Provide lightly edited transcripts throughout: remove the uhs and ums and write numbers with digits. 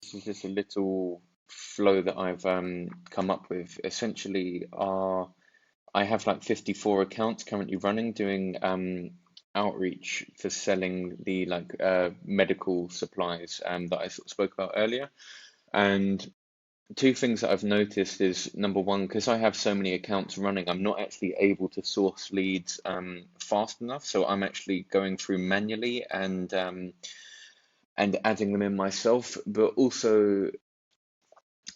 This is just a little flow that I've come up with. Essentially, I have like 54 accounts currently running doing outreach for selling the medical supplies that I sort of spoke about earlier. And two things that I've noticed is number one, because I have so many accounts running, I'm not actually able to source leads fast enough. So I'm actually going through manually and adding them in myself. But also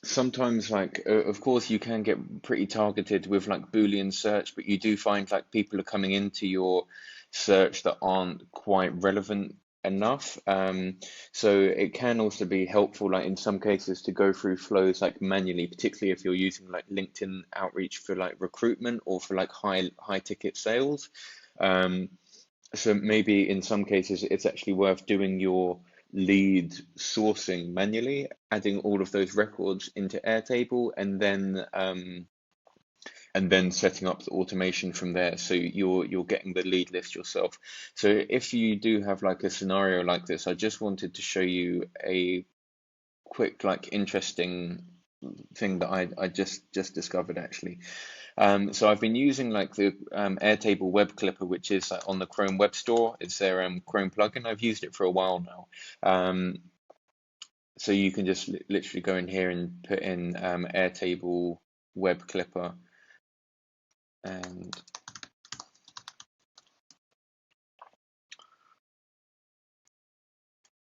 sometimes, of course, you can get pretty targeted with like Boolean search, but you do find like people are coming into your search that aren't quite relevant enough. So it can also be helpful, like in some cases, to go through flows like manually, particularly if you're using like LinkedIn outreach for like recruitment or for like high ticket sales. Um, so maybe in some cases it's actually worth doing your lead sourcing manually, adding all of those records into Airtable, and then setting up the automation from there. So you're getting the lead list yourself. So if you do have like a scenario like this, I just wanted to show you a quick like interesting thing that I just discovered actually. So I've been using like the Airtable Web Clipper, which is on the Chrome Web Store. It's their Chrome plugin. I've used it for a while now. So you can just literally go in here and put in Airtable Web Clipper, and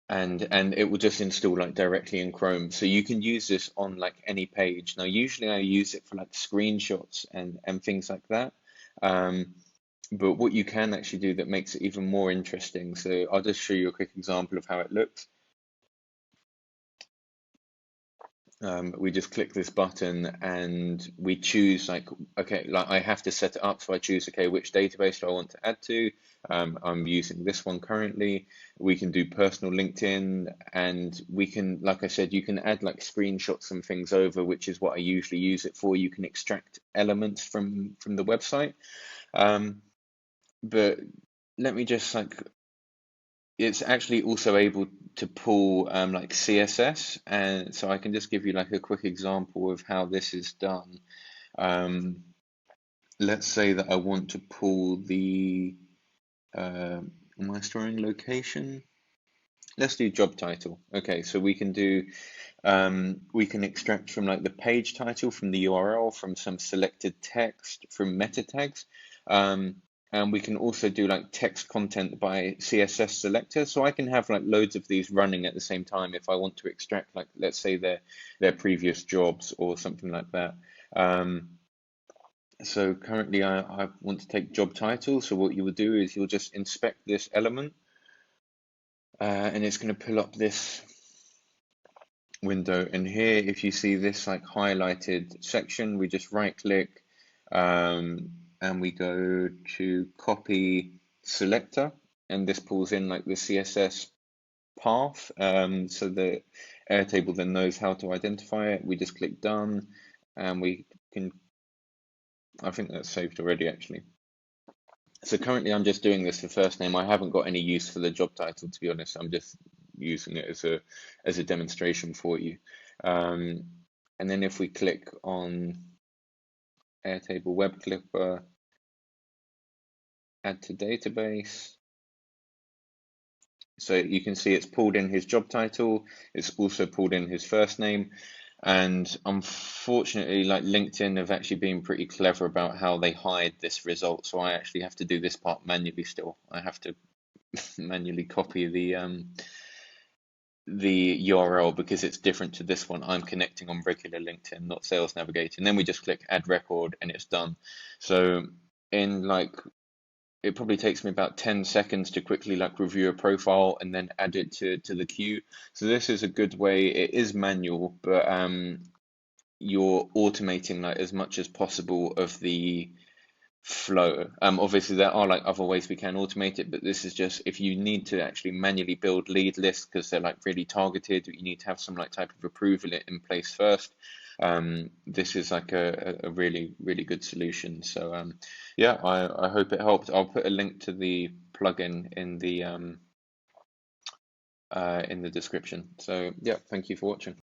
and it will just install like directly in Chrome. So you can use this on like any page. Now, usually I use it for like screenshots and things like that. Um, but what you can actually do that makes it even more interesting. So I'll just show you a quick example of how it looks. We just click this button and we choose like, okay, like I have to set it up. So I choose, okay, which database do I want to add to? I'm using this one currently. We can do personal LinkedIn, and we can, like I said, you can add like screenshots and things over, which is what I usually use it for. You can extract elements from the website. But let me just like, it's actually also able to pull like CSS, and so I can just give you like a quick example of how this is done. Um, let's say that I want to pull the am I storing location? Let's do job title. Okay, so we can extract from like the page title, from the URL, from some selected text, from meta tags. And we can also do like text content by CSS selector. So I can have like loads of these running at the same time if I want to extract like, let's say their previous jobs or something like that. So currently I want to take job title. So what you will do is you'll just inspect this element, and it's going to pull up this window. And here, if you see this like highlighted section, we just right click, and we go to copy selector, and this pulls in like the CSS path, so the Airtable then knows how to identify it. We just click done, and we can, I think that's saved already actually. So currently I'm just doing this for first name. I haven't got any use for the job title, to be honest. I'm just using it as a demonstration for you. Um, and then if we click on Airtable Web Clipper, add to database, so you can see it's pulled in his job title. It's also pulled in his first name. And unfortunately, like LinkedIn have actually been pretty clever about how they hide this result. So I actually have to do this part manually still. I have to manually copy the URL because it's different to this one. I'm connecting on regular LinkedIn, not Sales Navigator. And then we just click add record and it's done. So in like, it probably takes me about 10 seconds to quickly like review a profile and then add it to the queue. So this is a good way. It is manual, but you're automating like as much as possible of the flow. Obviously there are like other ways we can automate it, but this is just if you need to actually manually build lead lists because they're like really targeted, you need to have some like type of approval in place first. This is like a really, really good solution. So yeah, I hope it helped. I'll put a link to the plugin in the description. So yeah, thank you for watching.